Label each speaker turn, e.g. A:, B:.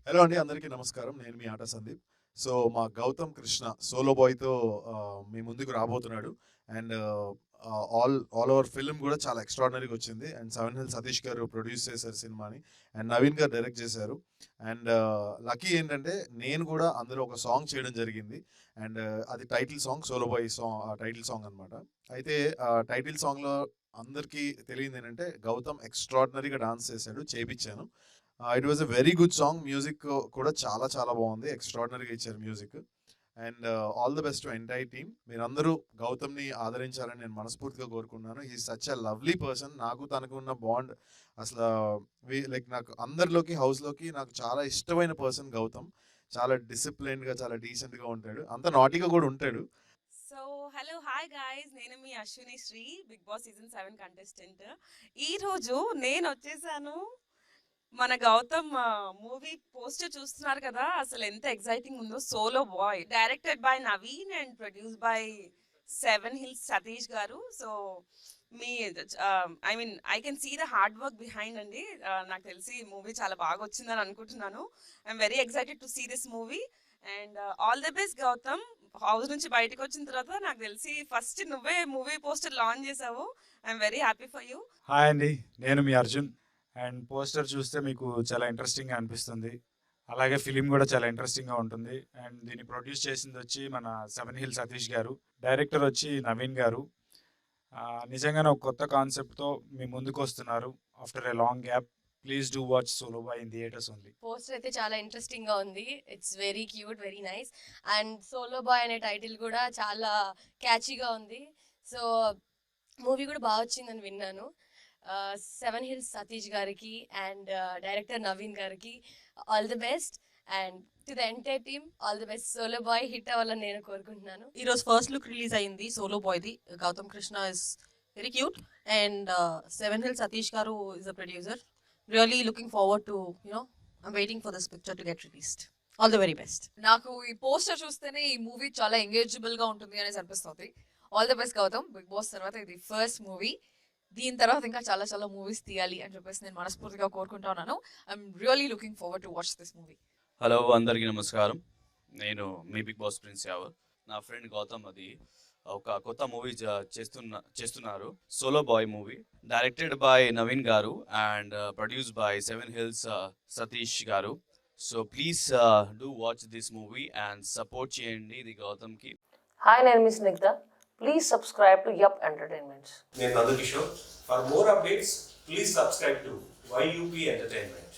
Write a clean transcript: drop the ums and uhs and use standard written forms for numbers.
A: Hello అండి, అందరికీ నమస్కారం. నేను మీ ఆట సందీప్. సో, మా గౌతమ్ కృష్ణ సోలో బాయ్‌తో మీ ముందుకు రాబోతున్నాడు. అండ్ ఆల్ ఓవర్ ఫిల్మ్ కూడా చాలా ఎక్స్ట్రార్డినరీగా వచ్చింది. అండ్ 'సెవెన్ హిల్స్' సతీష్ గారు ప్రొడ్యూస్ చేశారు సినిమాని. అండ్ నవీన్ గారు డైరెక్ట్ చేశారు. అండ్ లక్కీ ఏంటంటే నేను కూడా అందులో ఒక సాంగ్ చేయడం జరిగింది. అండ్ అది title song, solo boy title song అనమాట. అయితే టైటిల్ సాంగ్‌లో అందరికీ తెలియనిది ఏంటంటే గౌతమ్ ఎక్స్ట్రార్డినరీగా డాన్స్ చేశాడు, చేపిచ్చాను. It was a very good song. Music కూడా చాలా చాలా బాగుంది. ఎక్స్ట్రాడినరీగా ఇచ్చారు music. And all the best to entire team. మీరందరూ గౌతమ్ని ఆదరించాలని నేను మనస్ఫూర్తిగా కోరుకున్నాను. He such a lovely person. నాకు తనకు ఉన్న బాండ్ అసలు లైక్ నాకు అందరిలోకి హౌస్లోకి నాకు చాలా ఇష్టమైన పర్సన్ గౌతమ్. చాలా డిసిప్లైన్డ్గా, చాలా డీసెంట్గా ఉంటాడు. అంత నాటీగా కూడా ఉంటాడు.
B: సో హలో హాయ్ గాయ్స్, నేను మీ Ashwini Sri, Bigg Boss season 7 contestant. ఈరోజు నేను వచ్చేసాను. మన గౌతమ్ మూవీ పోస్టర్ చూస్తున్నారు కదా, అసలు ఎంత ఎక్సైటింగ్ ఉందో. Solo boy, directed by Naveen and produce by seven hills Satish garu. So మీ I mean I can see the hard work behind అండి. నాకు తెలిసి మూవీ చాలా బాగా వచ్చిందని అనుకుంటున్నాను. I'm very excited to see this movie. And all the best Gautam. House నుంచి బయటకు వచ్చిన తర్వాత నాకు తెలిసి ఫస్ట్ నువ్వే మూవీ పోస్టర్ లాంచ్ చేసావు. I'm very happy for you.
C: Hi అండి, నేను మీ అర్జున్. అండ్ పోస్టర్ చూస్తే మీకు చాలా ఇంట్రెస్టింగ్గా అనిపిస్తుంది. అలాగే ఫిలిం కూడా చాలా ఇంట్రెస్టింగ్గా ఉంటుంది. అండ్ దీన్ని ప్రొడ్యూస్ చేసింది వచ్చి మన 7 హిల్ సతీష్ గారు, డైరెక్టర్ వచ్చి నవీన్ గారు. నిజంగానే ఒక కొత్త కాన్సెప్ట్తో మీ ముందుకు వస్తున్నారు after a long gap. Please do watch solo boy in theatres only.
D: Poster అయితే చాలా ఇంట్రెస్టింగ్ గా ఉంది. It's very cute, very nice. And solo boy అనే టైటిల్ కూడా చాలా క్యాచీగా ఉంది. సో మూవీ కూడా బాగా వచ్చిందని విన్నాను. 7 హిల్స్ సతీష్ గారికి అండ్ డైరెక్టర్ నవీన్ గారికి all the best. And to the entire team all the best. Solo boy hit అవ్వాలని నేను కోరుకుంటున్నాను.
B: ఈరోజు ఫస్ట్ లుక్ రిలీజ్ అయింది సోలో బాయ్ది. Gautam Krishna is very cute and seven hill Satish garu is a producer. Really looking forward to I'm waiting for this picture to get released. All the very best.
E: నాకు ఈ poster చూస్తేనే ఈ మూవీ చాలా ఎంగేజబుల్ గా ఉంటుంది అనేసి అనిపిస్తుంది. All the best Gautham. Bigg Boss తర్వాత ఇది ఫస్ట్ మూవీ. దీని తర్వాత ఇంకా చాలా చాలా మూవీస్ తీయాలి అని చెప్పేసి నేను మనస్ఫూర్తిగా కోరుకుంటా ఉన్నాను. I'm really looking forward to watch this movie.
F: Hello, అందరికీ నమస్కారం. నేను మీ బిగ్ బాస్ ప్రిన్స్ యావర్. నా ఫ్రెండ్ గౌతమ్ అది ఒక కొత్త మూవీ చేస్తున్నారు, solo boy movie, directed by Naveen garu and produce by 7 hills Satish garu. So please do watch this movie and support చేయండి ఇది గౌతమ్కి.
G: Hi, name is Nigda. Please subscribe to Yup Entertainments.
H: నేను Nandakishore. For more updates please subscribe to YUP Entertainment.